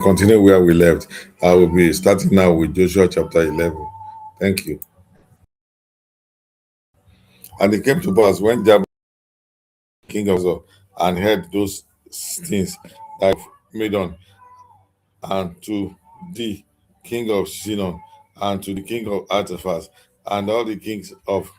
Continue where we left. I will be starting now with Joshua chapter 11. Thank you. And it came to pass when Jabin, king of Hazor, and heard those things that made on, and to the king of Sinon, and to the king of Artaphas, and all the kings of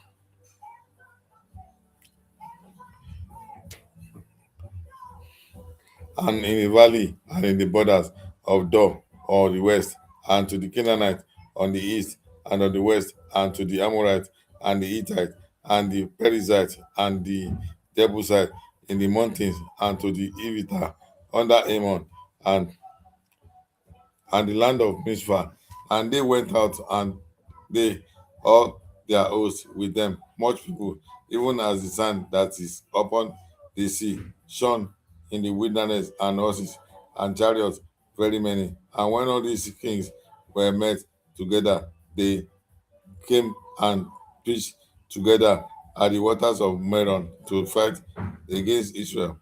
and in the valley and in the borders of Dor or the west, and to the Canaanite on the east and on the west, and to the Amorite and the Hittite and the Perizzite and the Jebusite in the mountains, and to the Evita under Ammon, and the land of Mizpah. And they went out, and they all their hosts with them, much people, even as the sand that is upon the sea, shone in the wilderness, and horses and chariots very many. And when all these kings were met together, they came and pitched together at the waters of Meron to fight against Israel.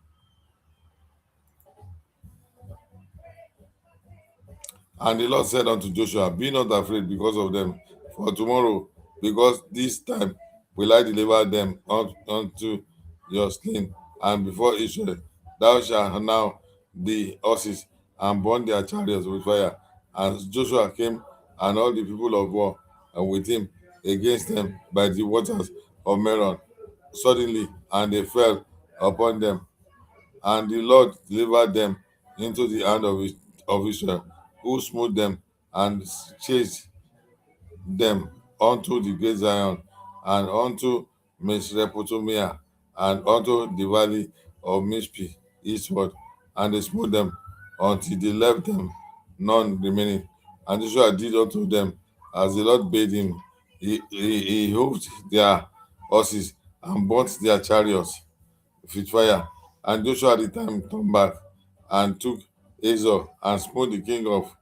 And the Lord said unto Joshua, be not afraid because of them, for tomorrow, because this time will I deliver them unto your sling, and before Israel. Thou shalt now the horses and burn their chariots with fire. And Joshua came, and all the people of war, and with him against them by the waters of Meron, suddenly, and they fell upon them, and the Lord delivered them into the hand of Israel, who smote them and chased them unto the great Zion, and unto Mesrepotamia, and unto the valley of Mishpi eastward, and they smote them until they left them none remaining. And Joshua did unto them as the Lord bade him. He hooved their horses and burnt their chariots with fire. And Joshua at the time turned back and took Hazor and smote the king of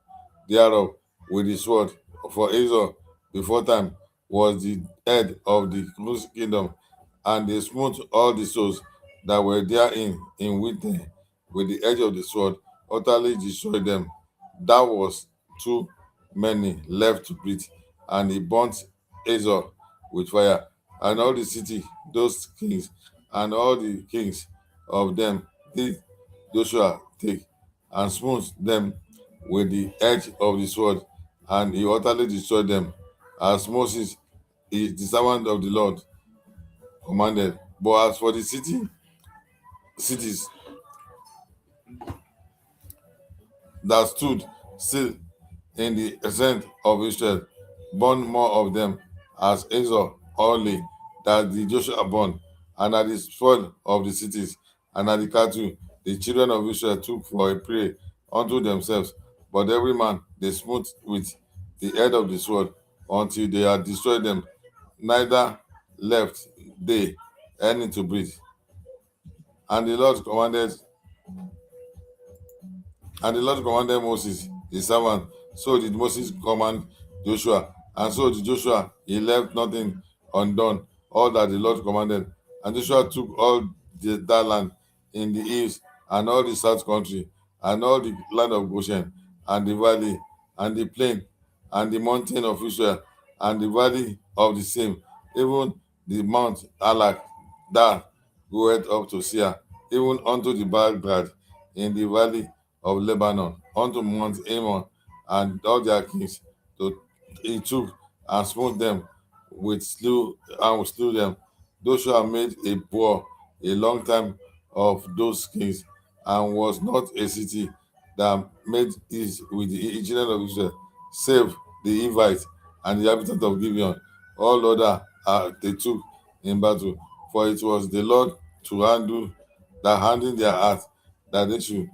thereof with the sword. For Hazor before time was the head of the close kingdom, and they smote all the souls that were therein in winter with the edge of the sword, utterly destroyed them. That was too many left to breathe, and he burnt Hazor with fire, and all the city, those kings, and all the kings of them did Joshua take, and smote them with the edge of the sword, and he utterly destroyed them, as Moses, the servant of the Lord, commanded. But as for the cities that stood still in the ascent of Israel, born more of them, as Hazor only, that the Joshua born, and at the spoil of the cities, and at the cattle, the children of Israel took for a prey unto themselves. But every man they smote with the head of the sword until they had destroyed them, neither left they any to breathe. And the Lord commanded And the Lord commanded Moses, his servant. So did Moses command Joshua. And so did Joshua. He left nothing undone, all that the Lord commanded. And Joshua took all that land in the east, and all the south country, and all the land of Goshen, and the valley, and the plain, and the mountain of Israel, and the valley of the same, even the Mount Alak, that goeth up to Seir, even unto the Baghdad in the valley of Lebanon, unto Mount Ammon, and all their kings. So he took and smote them slew them. Joshua made a war a long time of those kings, and was not a city that made peace with the children of Israel, save the Hivites and the inhabitants of Gibeon. All other they took in battle, for it was the Lord to handle their heart, that they should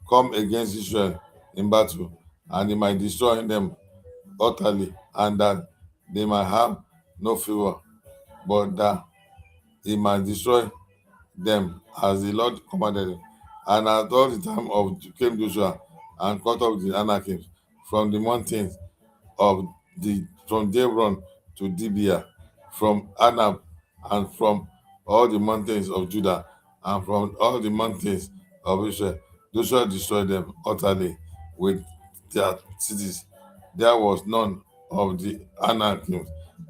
come against Israel in battle, and he might destroy them utterly, and that they might have no favor, but that he might destroy them as the Lord commanded him. And at all the time of came Joshua, and cut off the Anakims from the mountains of the from Debron to Dibia, from Anab, and from all the mountains of Judah, and from all the mountains of Israel. Joshua destroyed them utterly. with their cities. There was none of the Anakim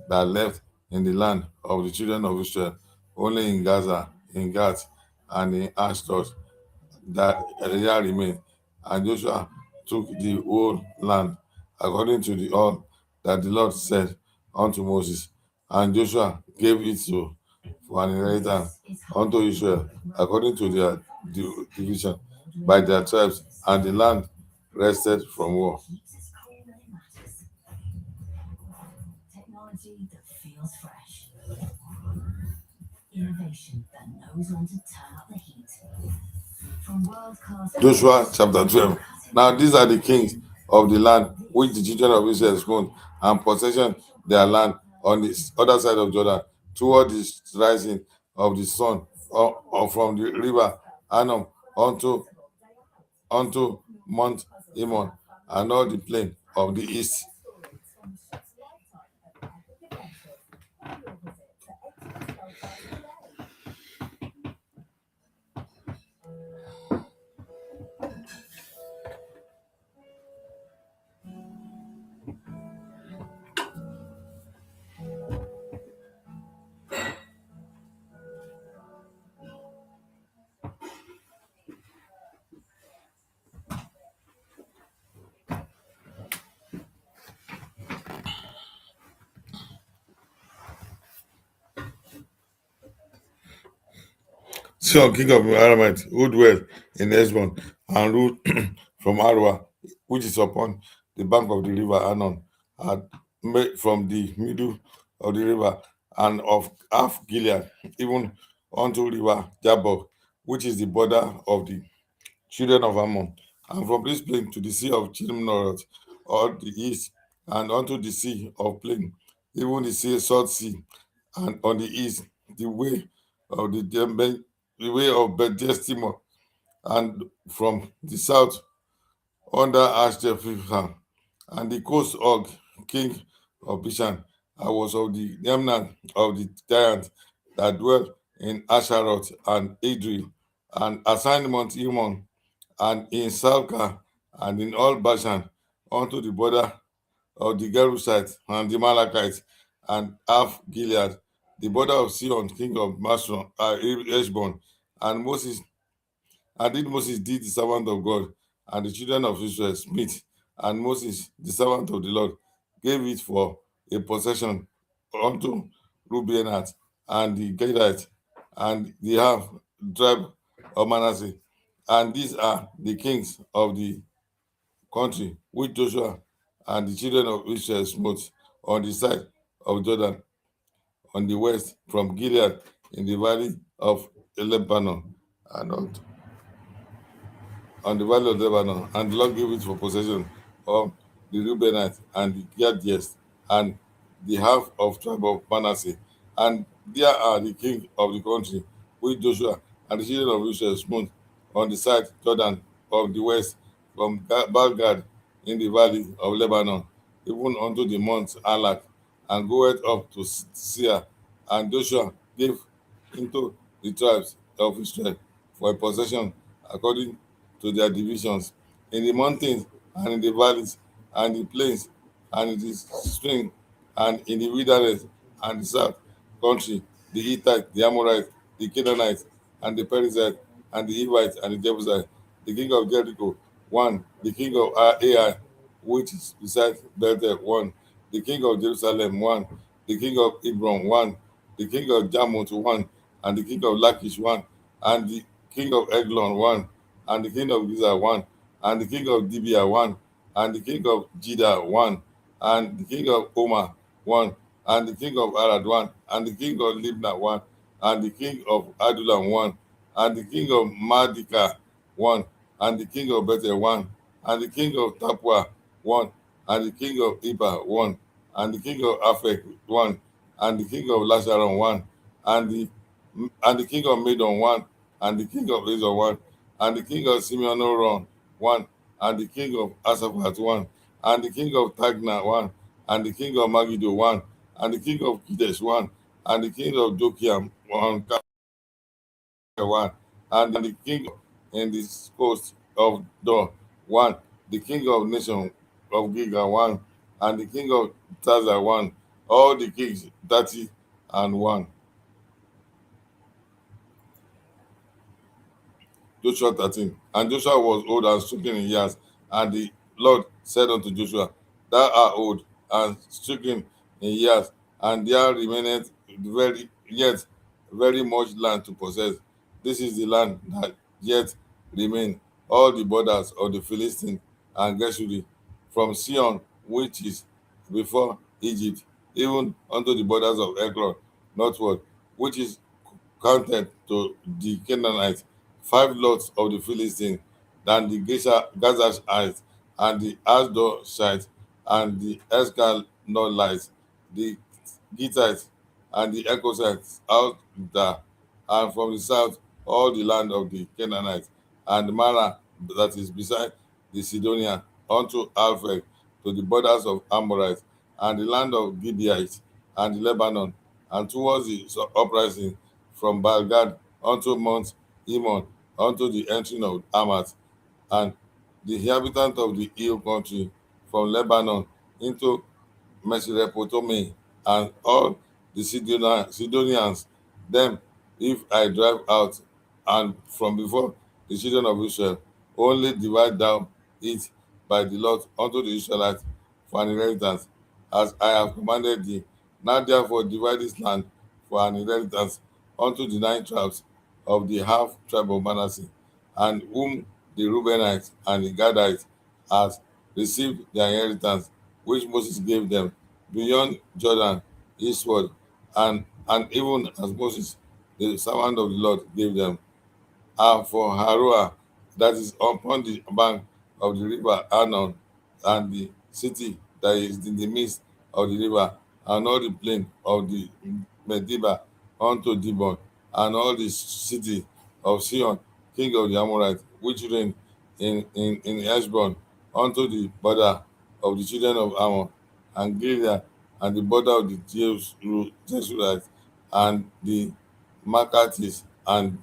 that left in the land of the children of Israel, only in Gaza, in Gath, and in Ashdod that area remained. And Joshua took the whole land according to the all that the Lord said unto Moses. And Joshua gave it to for an inheritance unto Israel according to their division by their tribes, and the land rested from war. Technology that feels fresh. Innovation that knows when to turn up the heat. Joshua chapter 12. Now these are the kings of the land which the children of Israel spawned and possession their land on the other side of Jordan toward the rising of the sun or from the river Anam unto Mount Immon and all the plain of the east. Sion, king of Aramite, who dwelt in Heshbon and ruled from Arwa, which is upon the bank of the river Anon, had made from the middle of the river and of half Gilead, even unto river Jabbok, which is the border of the children of Ammon, and from this plain to the sea of Chimnoroth, or the east, and unto the sea of plain, even the sea, salt sea, and on the east, the way of the way of Bethestimon, and from the south under Ashkelon, and the coast of king of Bashan, and was of the remnant of the giants that dwelt in Asharoth and Adriel, and assigned Mount Hermon, and in Salca, and in all Bashan, unto the border of the Jerusites and the Malachites, and half Gilead, the border of Sion, king of Heshbon, and Moses and did Moses did the servant of God, and the children of Israel smith, and Moses, the servant of the Lord, gave it for a possession unto Reubenite and the Gadites and the half tribe of Manasseh. And these are the kings of the country which Joshua and the children of Israel smote on the side of Jordan on the west from Gilead in the valley of Lebanon and on the valley of Lebanon, and the Lord gave it for possession of the Reubenites and the Gadites and the half of tribe of Manasseh. And there are the king of the country, which Joshua and the children of Israel smote on the side Jordan of the west from Balgad in the valley of Lebanon, even unto the mount Alak, and goeth up to Seir. And Joshua gave into the tribes of Israel for a possession according to their divisions in the mountains and in the valleys and the plains and in the spring and in the wilderness and the south country, the Hittite, the Amorite, the Canaanite, and the Perizzite, and the Hivite, and the Jebusite, the king of Jericho, one, the king of Ai, which is beside Bethel, one, the king of Jerusalem, one, the king of Hebron, one, the king of Jarmuth, one, and the king of Lachish, one, and the king of Eglon, one, and the king of Giza, one, and the king of Dibia, one, and the king of Judah, one, and the king of Omar, one, and the king of Arad, one, and the king of Libna, one, and the king of Adullam, one, and the king of Madika, one, and the king of Bethel, one, and the king of Tapua, one, and the king of Iba, one, and the king of Afek, one, and the king of Lasharon, one, and the king of Medon, one, and the king of Hazor, one, and the king of Simeonoron, one, and the king of Asaphat, one, and the king of Tagna, one, and the king of Megiddo, one, and the king of Kidesh, one, and the king of Jokiam, one, and the king in the coast of Dor, one, the king of nation of Giga one, and the king of Taza one, all the kings 30 and 1. Joshua 13. And Joshua was old and stricken in years. And the Lord said unto Joshua, Thou art old and stricken in years, and there remaineth yet very much land to possess. This is the land that yet remain, all the borders of the Philistine and Geshuri, from Sion, which is before Egypt, even unto the borders of Ekron northward, which is counted to the Canaanites, 5 lots of the Philistines, than the Gazashites, and the Ashdodhites, and the Eskalolites, the Gittites, and the Echosites out there, and from the south all the land of the Canaanites, and Mara that is beside the Sidonia, unto Alphek, to the borders of Amorites, and the land of Gibeonites, and the Lebanon, and towards the uprising from Balgad unto Mount Immon, unto the entering of Amat, and the inhabitant of the hill country from Lebanon into Mesopotamy, and all the Sidonians, them if I drive out, and from before the children of Israel, only divide thou it by the lot unto the Israelites for an inheritance, as I have commanded thee. Now therefore divide this land for an inheritance unto the 9 tribes of the half tribe of Manasseh, and whom the Reubenites and the Gadites has received their inheritance, which Moses gave them beyond Jordan eastward, and even as Moses, the servant of the Lord, gave them. And for Haruah, that is upon the bank of the river Arnon, and the city that is in the midst of the river, and all the plain of the Medeba unto Dibon, and all the city of Sion, king of the Amorites, which reigned in Heshbon, unto the border of the children of Ammon, and Gilead, and the border of the Jeshurites, and the Makatis, and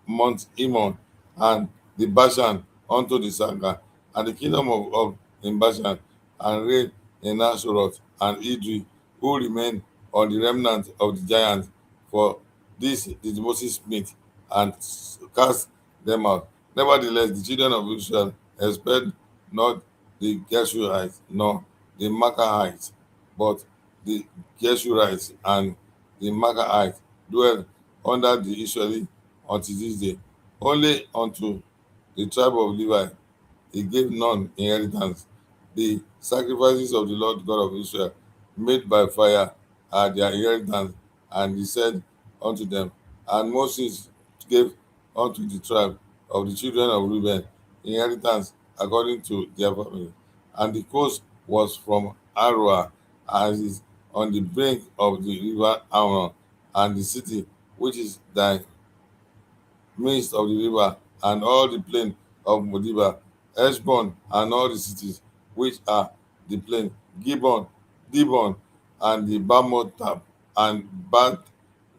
Mount Immon, and the Bashan unto the Saga, and the kingdom of in Bashan, and reigned in Asheroth and Idri, who remained on the remnant of the giants. For this did Moses meet and cast them out. Nevertheless, the children of Israel expelled not the Geshurites nor the Makahites, but the Geshurites and the Makahites dwell under the Israelites unto this day. Only unto the tribe of Levi he gave none inheritance. The sacrifices of the Lord God of Israel, made by fire, are their inheritance. And he said unto them, and Moses gave unto the tribe of the children of Reuben inheritance according to their family. And the coast was from Aroah, as is on the brink of the river Arnon, and the city which is thy midst of the river, and all the plain of Modiba, Heshbon, and all the cities which are the plain, Gibbon, Dibon, and the Bamotab, and Bat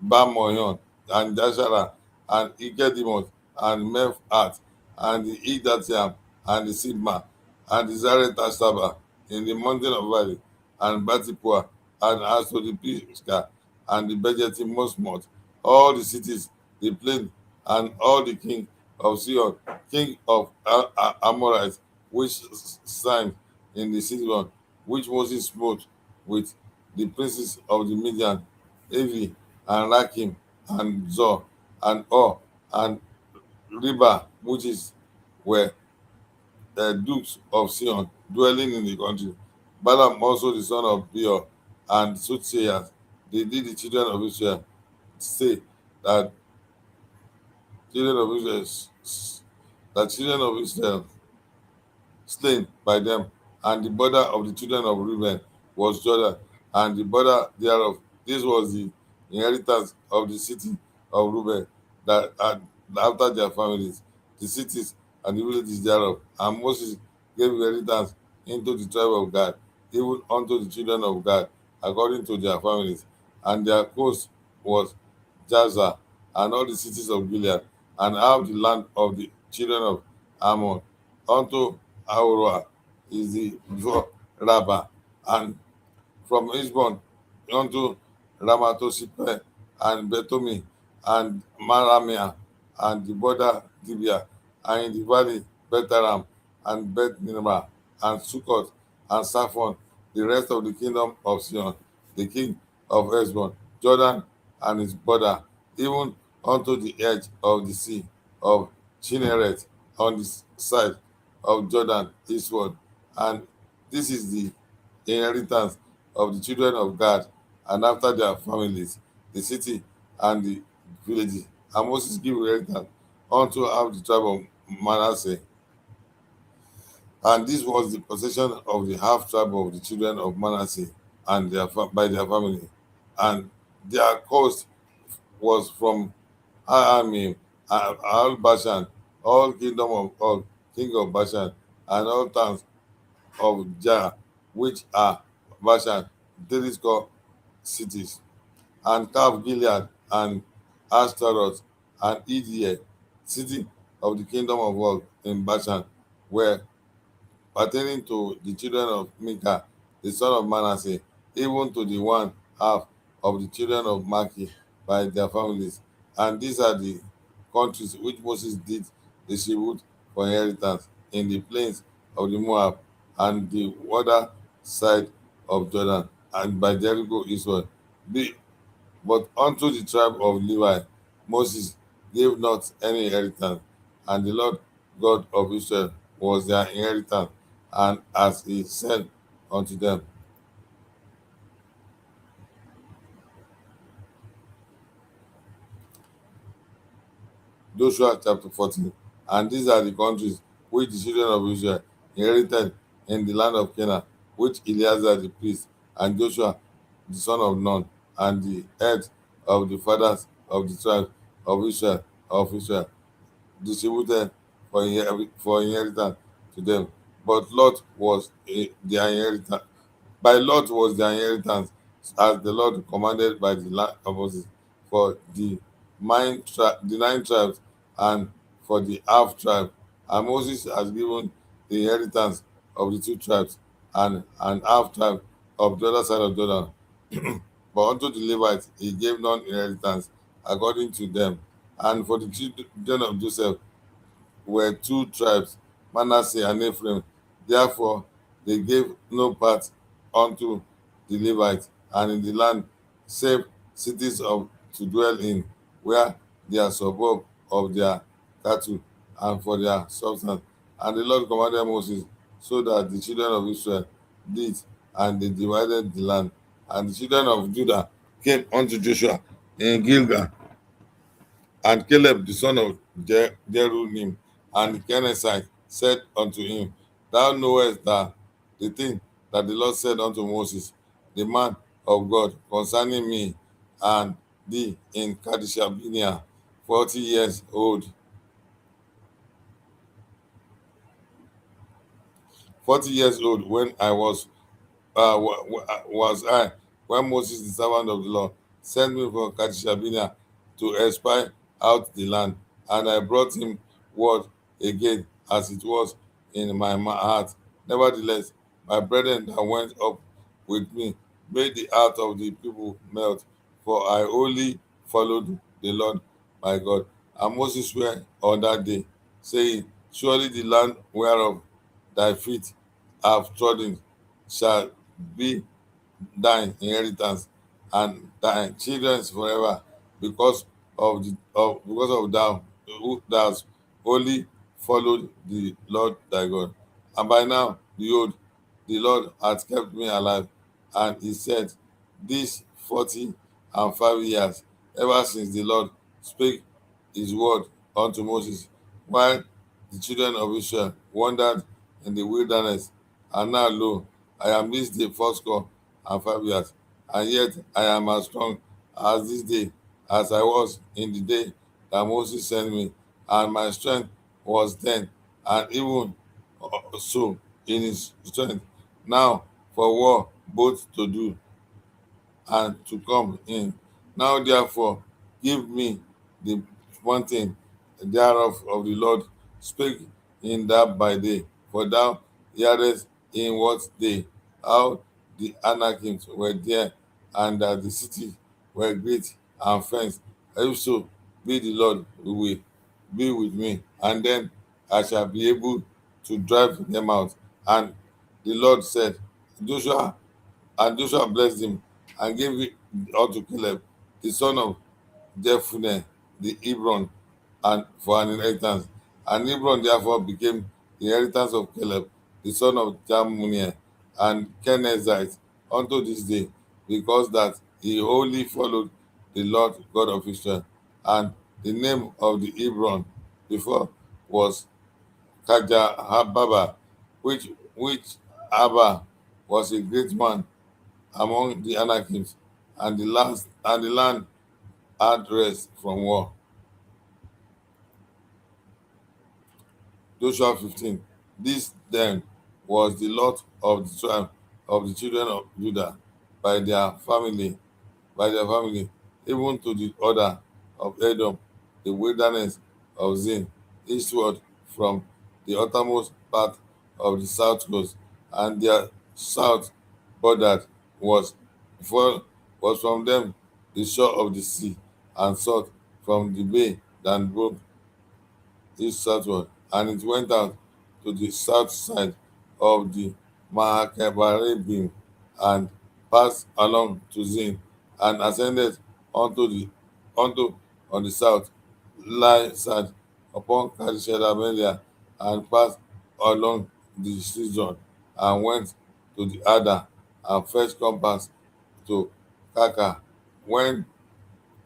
Bamoyon, and Jashara, and Ikedimot, and Mephat, and the Igdatiam, and the Sibma, and the Zaret Ashtaba, in the mountain of valley, and Batipua, and as to the Pisgah, and the Bejeti Mosmot, all the cities, the plain, and all the king of Sion, king of Amorites, which signed in the Sidon, which Moses smote with the princes of the Midian, Evi, and Rakim, and Zor, and Or, and Reba, which is were dukes of Sion, dwelling in the country. Balaam also the son of Beor, and soothsayers, they did the children of Israel say that children of Israel, that children of Israel slain by them, and the border of the children of Reuben was Jordan, and the border thereof. This was the inheritance of the city of Reuben, that had after their families, the cities and the villages thereof. And Moses gave inheritance into the tribe of Gad, even unto the children of Gad, according to their families. And their coast was Jazer, and all the cities of Gilead, and half the land of the children of Ammon, unto Aurora is the before Rabbah, and from Heshbon unto Ramatosipe and Betomi and Maramia and the border Dibia, and in the valley Betaram and Beth Nimrah and Sukkot and Saphon, the rest of the kingdom of Sion, the king of Heshbon, Jordan and his border, even unto the edge of the sea of Chinnereth on the side of Jordan eastward. And this is the inheritance of the children of God, and after their families, the city and the villages. And Moses gave inheritance unto half the tribe of Manasseh, and this was the possession of the half tribe of the children of Manasseh and by their family. And their coast was from Aramim, Al Bashan, all kingdom of all, king of Bashan, and all towns of Jah, which are Bashan, three score cities, and Calf Gilead, and Ashtaroth, and Edie, city of the kingdom of Og in Bashan, were pertaining to the children of Micah, the son of Manasseh, even to the one half of the children of Maki by their families. And these are the countries which Moses did distribute for inheritance in the plains of the Moab and the other side of Jordan, and by Jericho eastward. Be, but unto the tribe of Levi Moses gave not any inheritance, and the Lord God of Israel was their inheritance, and as he said unto them. Joshua chapter 14. And these are the countries which the children of Israel inherited in the land of Canaan, which Eleazar the priest and Joshua the son of Nun and the heads of the fathers of the tribe of Israel distributed for inheritance to them. But Lot was their inheritance. By lot was their inheritance, as the Lord commanded by the land of Moses, for the 9 tribes, and for the half tribe. And Moses has given the inheritance of the 2 tribes and an half tribe of the other side of Jordan. But unto the Levites he gave none inheritance according to them. And for the children of Joseph were 2 tribes, Manasseh and Ephraim. Therefore, they gave no part unto the Levites, and in the land, save cities of to dwell in, where they are suburb of their cattle and for their substance. And the Lord commanded Moses, so that the children of Israel did, and they divided the land. And the children of Judah came unto Joshua in Gilgal, and Caleb the son of Jerunim and the Kenizzite said unto him, Thou knowest that the thing that the Lord said unto Moses, the man of God, concerning me and thee in Kadesh Barnea, 40 years old. 40 years old when I was I, when Moses, the servant of the Lord, sent me from Kadesh Barnea to espy out the land, and I brought him word again as it was in my heart. Nevertheless, my brethren that went up with me made the heart of the people melt, for I only followed the Lord my God. And Moses swore on that day, saying, Surely the land whereof thy feet have trodden shall be thine inheritance and thy children's forever, because because of thou who thou only followed the Lord thy God. And by now, behold, the Lord hath kept me alive, and he said, These 40 and 5 years, ever since the Lord spake his word unto Moses, while the children of Israel wandered in the wilderness. And now, lo, I am this day 80 and 5 years, and yet I am as strong as this day as I was in the day that Moses sent me, and my strength was then, and even so in his strength now for war both to do and to come in. Now therefore give me the mountain thereof of the Lord spake in that by day, For thou hearest in what day, how the Anakims were there, and that the city were great and fenced. If so, be the Lord will be with me, and then I shall be able to drive them out. And the Lord said, Joshua, and Joshua blessed him and gave it unto Caleb, the son of Jephunneh the Hebron, and for an inheritance. And Hebron therefore became the inheritance of Caleb, the son of Jamuniah, and Kenizzite unto this day, because that he wholly followed the Lord God of Israel. And the name of the Hebron before was Kajahababa, which Abba was a great man among the Anakims, and the land had rest from war. Joshua 15. This then was the lot of the tribe of the children of Judah by their family, even to the order of Edom, the wilderness of Zin, eastward from the uttermost part of the south coast, and their south border was was from them the shore of the sea, and south from the bay that broke east southward, and it went out to the south side of the Mahakebarebim, and passed along to Zin, and ascended unto on the south lie side upon Kadeshadabelia, and passed along the Sidon, and went to the Ada, and fetched compass to Kaka. When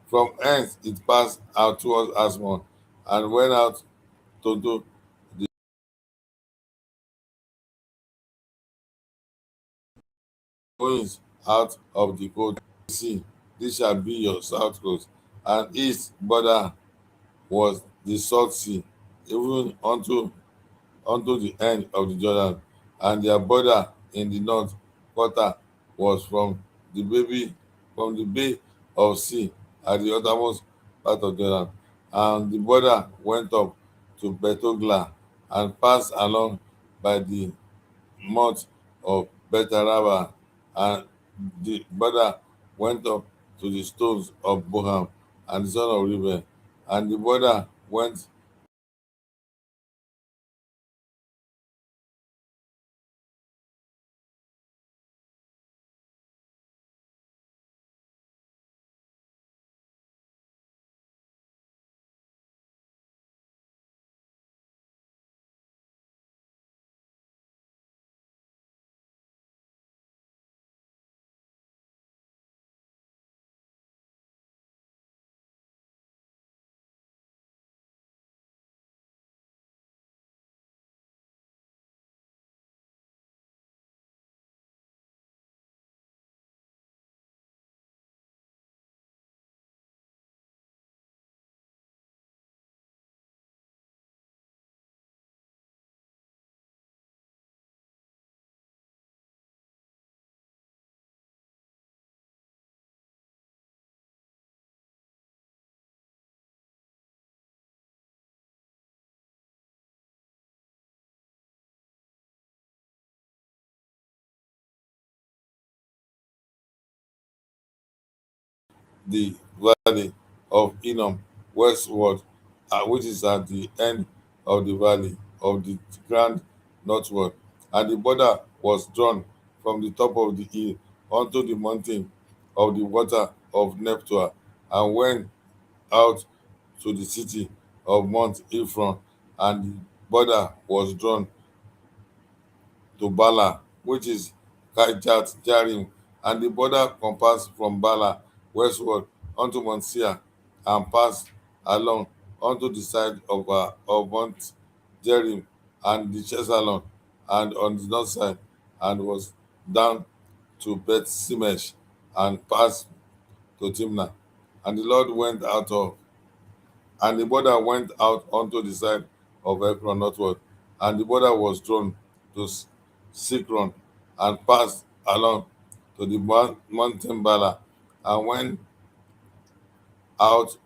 from hence it passed out towards Asmon, and went out to do the goings out of the coast sea. This shall be your south coast. And east border was the salt sea, even unto the end of the Jordan. And their border in the north quarter was from the bay of sea at the uttermost part of Jordan. And the border went up to Betogla, and passed along by the mouth of Betaraba, and the border went up to the stones of Boham, and the son of Reuben, and the border went the valley of Enom westward, which is at the end of the valley of the grand northward. And the border was drawn from the top of the hill unto the mountain of the water of Nephtoah, and went out to the city of Mount Ephron, and the border was drawn to Bala, which is Kirjat Jarim, and the border compassed from Bala westward unto Mount Seir, and passed along unto the side of Mount Jerim and the Chesalon, and on the north side, and was down to Beth Shemesh, and passed to Timnah. And the Lord went out of And the border went out unto the side of Ekron northward, and the border was drawn to Sikron, and passed along to the mountain Bala, and went out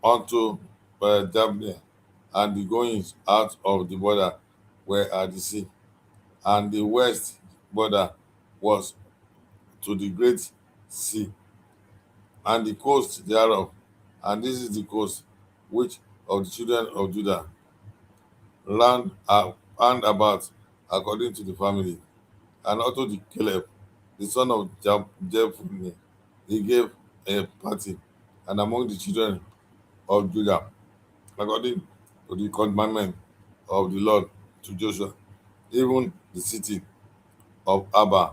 unto Jabneh, and the goings out of the border were at the sea. and the west border was to the great sea, and the coast thereof. And this is the coast which of the children of Judah round about according to the family. And also the Caleb, the son of Jephunneh, he gave a party, and among the children of Judah, according to the commandment of the Lord to Joshua, even the city of Abba,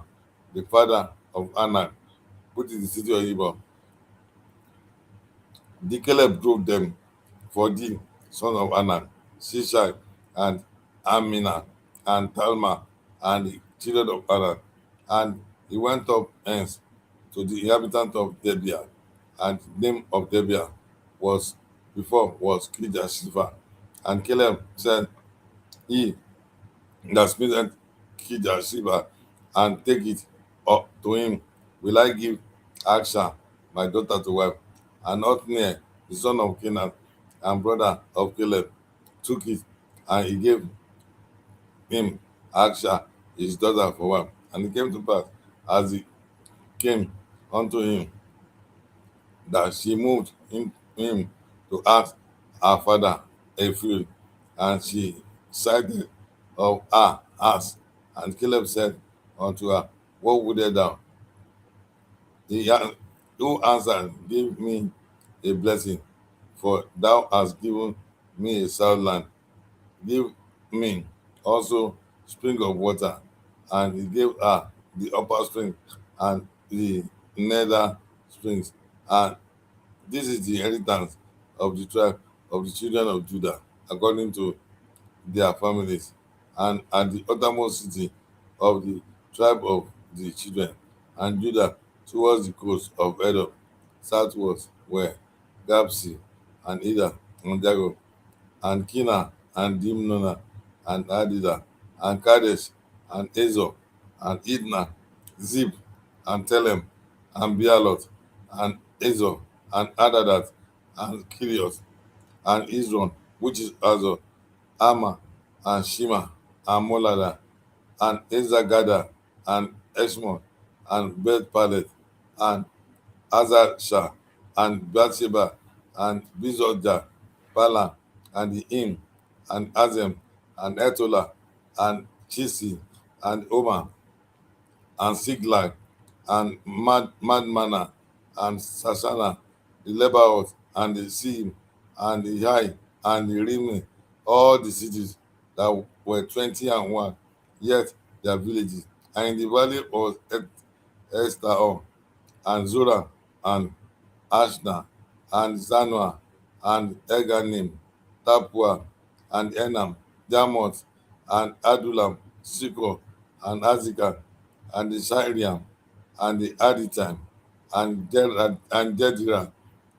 the father of Anak, which is the city of Hebron. The Caleb drove them for the son of Anak, Shishai, and Aminah, and Talma, and the children of Anak. And he went up hence to the inhabitant of Debia, and the name of Debia was before was Kirjashipha. And Caleb said, he that smitten Kirjashipha, and take it up to him, will I give Aksha my daughter to wife. And Othniel, the son of Canaan, and brother of Caleb, took it, and he gave him Aksha his daughter for wife. And it came to pass, as he came unto him, that she moved him to ask her father a field, and she sighted of her ass. And Caleb said unto her, what wouldest thou? He who answered, give me a blessing, for thou hast given me a south land. Give me also spring of water. And he gave her the upper spring and the nether springs. And this is the inheritance of the tribe of the children of Judah, according to their families, and at the uttermost city of the tribe of the children. And Judah towards the coast of Edom, southwards were Gabsi, and Ida, and Jago, and Kina, and Dimnona, and Adida, and Kadesh, and Azor, and Idna, Zib, and Telem, and Bealot, and Azor, and Adadat, and Kirios, and Israel, which is Azor, Ama, and Shima, and Molada, and Ezagada, and Eshmon, and Beth Palet, and Azar and Bathsheba, and Bizodja, Bala, and the Im, and Azem, and Etola, and Chisi, and Oma, and Siglag, and Madmana, and Sashana, the Lebaoth, and the Sim, and the Hai, and the Rimi, all the cities that were 20 and 1, yet their villages. And in the valley of Esther, and Zora, and Ashna, and Zanoah, and Eganim, Tapua, and Enam, Jarmuth, and Adullam, Sikor, and Azekah, and the Shariam, and the Aditime, and Jedira,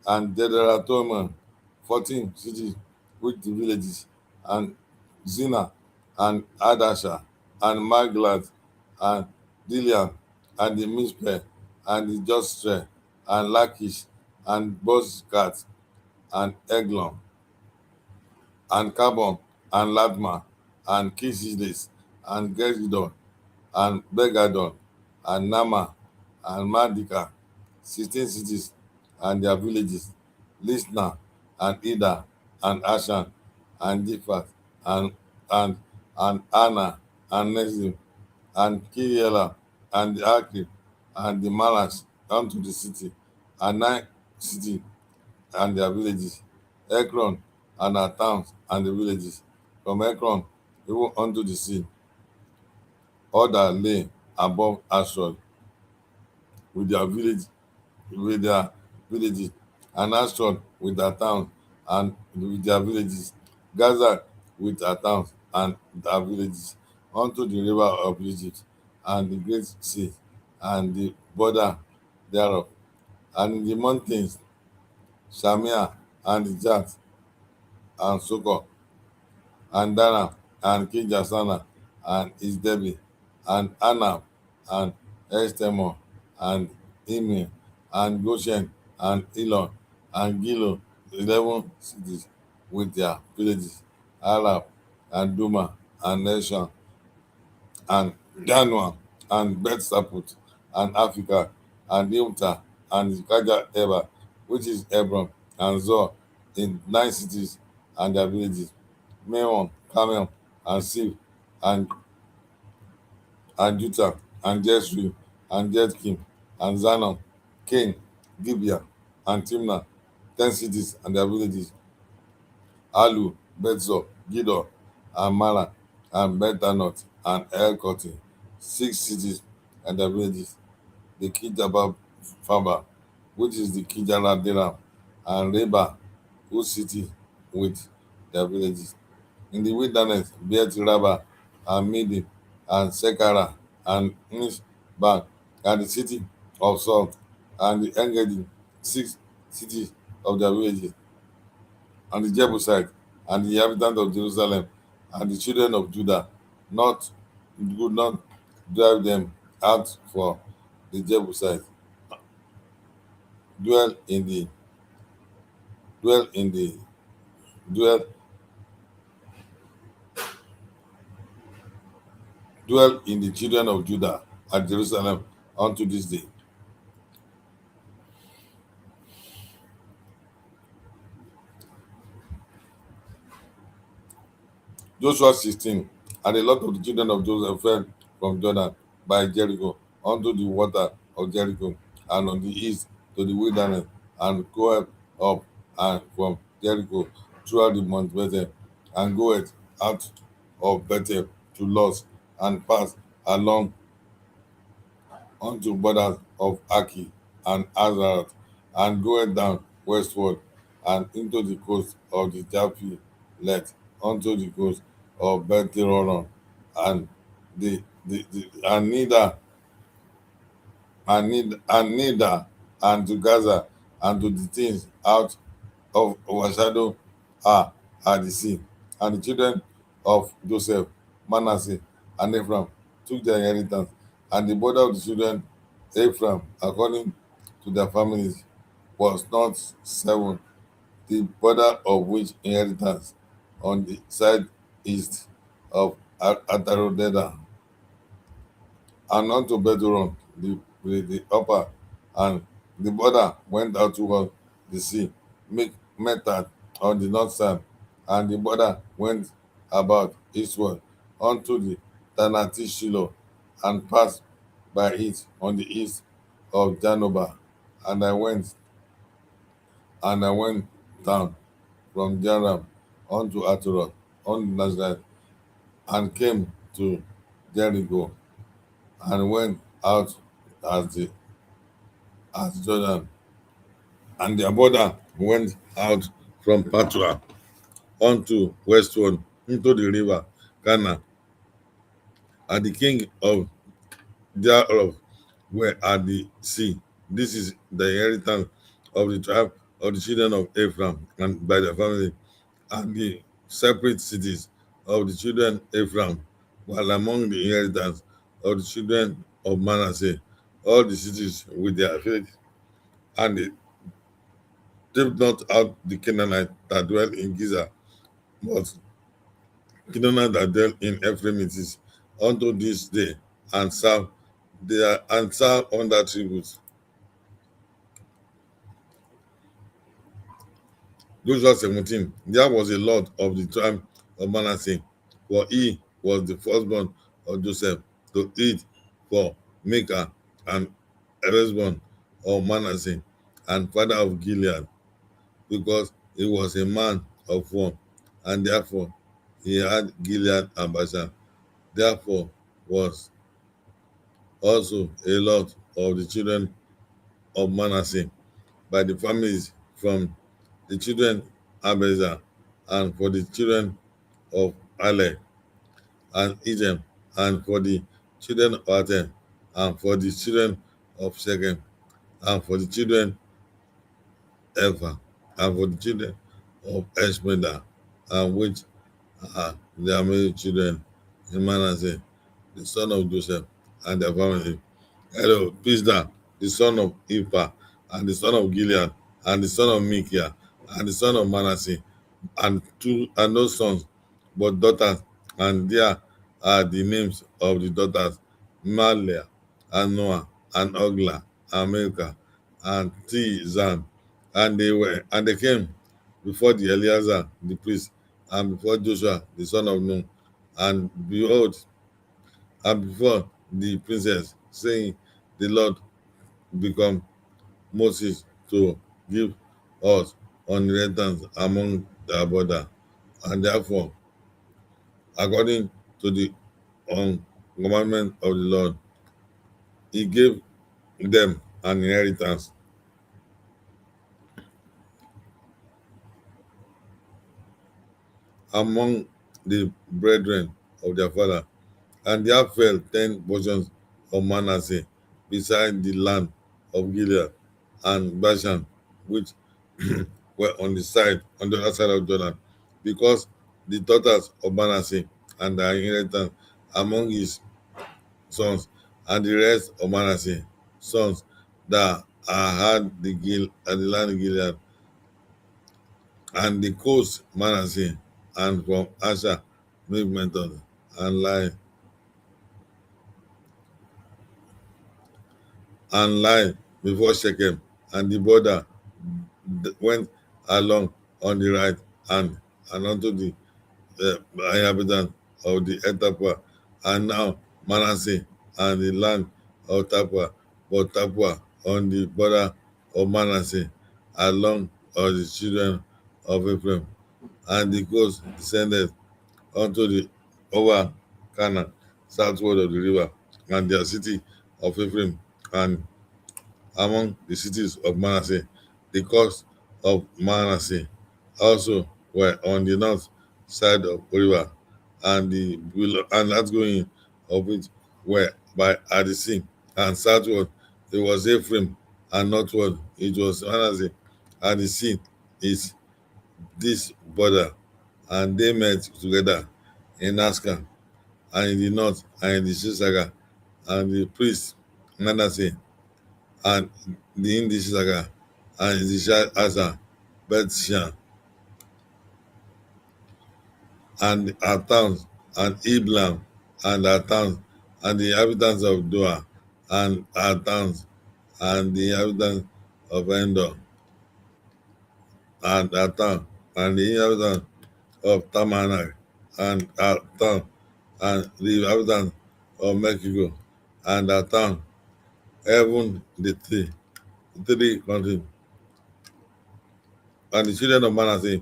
and Jederatoman, 14 cities with the villages, and Zina, and Adasha, and Maglad, and Dilian, and the Mizpeh, and the Jostre, and Lachish, and Bozkat, and Eglon, and Carbon, and Ladma, and Kishides, and Gezidon, and Begadon, and Nama, and Madika, 16 cities and their villages, Lisna, and Ida, and Ashan, and Jiphat, and and and Anna, and Nezim, and Kiriela, and the Akib, and the Malash unto the city, and 9 cities and their villages, Ekron, and her towns and the villages, from Ekron even unto the sea, all that lay above Ashdod with their villages, and Ashdod with their towns and with their villages, Gaza with their towns and their villages, unto the river of Egypt, and the great sea, and the border thereof, and in the mountains, Shamia, and the Jat, and Soko, and Dana, and Kijasana, and Isdebi, and Anab, and Estemo, and Imi, and Goshen, and Elon, and Gilo, 11 cities with their villages, Arab, and Duma, and Nation, and Janua, and Bethsaput, and Africa, and Ilta, and Kaja Eba, which is Hebron, and Zor, in 9 cities and their villages, Meon, Carmel, and Sif, and Juttah, and Jeshri, and Jetkim, and Zanon, Cain, Gibeah, and Timnah, 10 cities and their villages, Alu, Bethzor, Gidor, and Mara, and Bethanot, and El 6 cities and their villages, the Kijabab Faba, which is the Kijaladera, and Reba, whose city with their villages. In the wilderness, Beit Rabba, and Midi, and Sekara, and Mishban, and the city of Saul, and the Engedi, 6 cities of their villages, and the Jebusite, and the inhabitants of Jerusalem, and the children of Judah, not would not drive them out, for the Jebusite dwell in the dwell in the dwell dwell in the children of Judah at Jerusalem unto this day. Joshua 16. And a lot of the children of Joseph fled from Jordan by Jericho unto the water of Jericho, and on the east to the wilderness, and goeth up and from Jericho throughout the Mount Bethel, and goeth out of Bethel to Luz, and pass along unto borders of Aki and Azarath, and goeth down westward and into the coast of the Japhelet, unto the coast of Bethhoron, and and neither and to Gaza, and to the things out of overshadow her at the sea. And the children of Joseph, Manasseh, and Ephraim took their inheritance, and the border of the children Ephraim, according to their families, was not 7, the border of which inheritance on the side east of Atarodeda, and unto Bethhoron, the upper, and the border went out toward the sea, make Metat on the north side, and the border went about eastward unto the Tanati Shiloh, and passed by it on the east of Janoba. And I went down from Jaram unto Ataroth, on Nazareth, and came to Jericho, and went out as the as Jordan, and their border went out from Patua unto westward into the river Kana, and the king of thereof were at the sea. This is the inheritance of the tribe of the children of Ephraim, and by their family, and the separate cities of the children Ephraim, while among the inheritance of the children of Manasseh, all the cities with their villages, and they drive not out the Canaanites that dwell in Giza, but Canaanites that dwell in Ephraim it is unto this day, and serve under tributes. Joshua 17. There was a lot of the tribe of Manasseh, for he was the firstborn of Joseph, to eat for Micah, and firstborn of Manasseh, and father of Gilead, because he was a man of war, and therefore he had Gilead and Bashan. Therefore was also a lot of the children of Manasseh by the families from the children Abiezer, and for the children of Ale and Edom, and for the children of Atem, and for the children of Shechem, and for the children Ephah, and for the children of Eshmeda, and which are their many children in Manasseh, the son of Joseph, and their family. Hello, Pizda, the son of Ephah, and the son of Gilead, and the son of Micaiah, and the son of Manasseh, and no sons, but daughters, and there are the names of the daughters Malia and Noah and Ogla and Milcah and Tizan. And they came before the Eleazar the priest and before Joshua the son of Nun and behold and before the princess, saying, the Lord become Moses to give us inheritance among their border. And therefore, according to the commandment of the Lord, he gave them an inheritance among the brethren of their father. And there fell 10 portions of Manasseh beside the land of Gilead and Bashan, which were on the other side of Jordan, because the daughters of Manasseh and their inheritance among his sons, and the rest of Manasseh sons that had the land of Gilead and the coast Manasseh, and from Asher, Michmetah, and lie before Shechem, and the border went along on the right hand and unto the inhabitants of the Etapa, and now Manasseh and the land of Tapua, but Tapua on the border of Manasseh along of the children of Ephraim, and the coast descended unto the over Canaan, southward of the river, and their city of Ephraim, and among the cities of Manasseh. The coast of Manasseh also were on the north side of River, and the and outgoing of it were by at the sea, and southward it was Ephraim, and northward it was Manasseh, and the sea is this border, and they met together in Ascan, and in the north, and in the Shisaga, and the priest Manasseh and the Indishaga and the Asa, Bethshan, and our towns, and Iblam, and our towns, and the inhabitants of Doa, and our towns, and the inhabitants of Endor, and our town, and the inhabitants of Tamanai, and our town, and the inhabitants of Mexico, and our town, even the three countries. And the children of Manasseh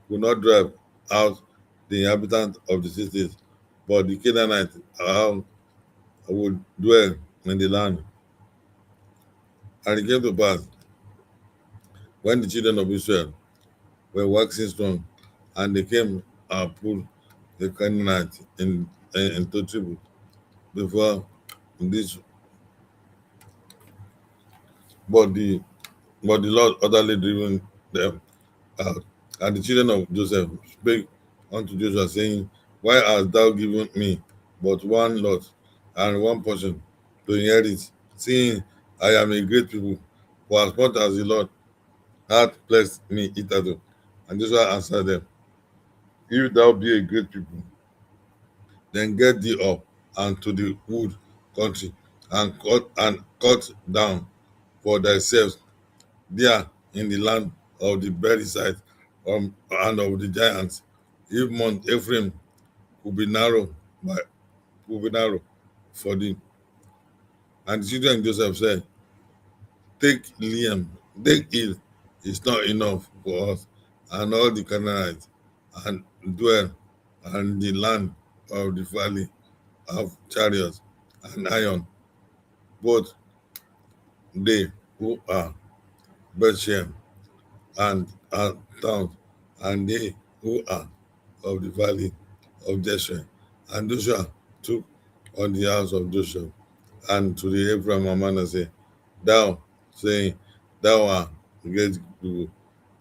could not drive out the inhabitants of the cities, but the Canaanites would dwell in the land. And it came to pass, when the children of Israel were waxing strong, and they came and put the Canaanites into tribute before this, but the Lord utterly driven them out. And the children of Joseph spake unto Joshua, saying, why hast thou given me but one lot and one portion to inherit, seeing I am a great people, for as much as the Lord hath blessed me hitherto? And Joshua answered them, if thou be a great people, then get thee up and to the wood country, and cut down for thyself there in the land of the buried side, and of the giants. If Mount Ephraim could be narrow, by could be narrow for thee. And the children of Joseph said, take Liam, take it is not enough for us and all the Canaanites, and dwell in the land of the valley of chariots and iron, both they who are Bethshem and are towns, and they who are of the valley of Jeshurun. And Joshua took on the house of Joshua and to the Abraham and Manasseh, thou saying, thou art great people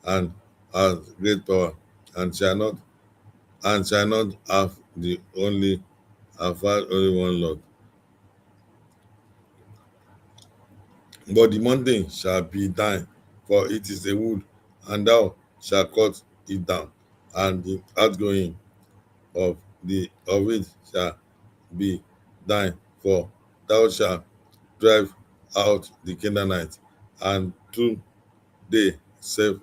and hast great power, and shall not have had only one Lord. But the mountain shall be thine, for it is a wood, and thou shalt cut it down, and the outgoing of it shall be thine, for thou shalt drive out the Canaanites, and through they serve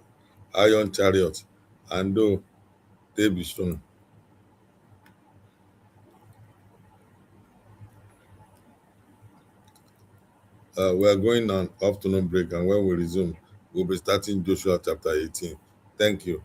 iron chariots, and though they be strong. We are going on afternoon break, and when we resume, we'll be starting Joshua chapter 18. Thank you.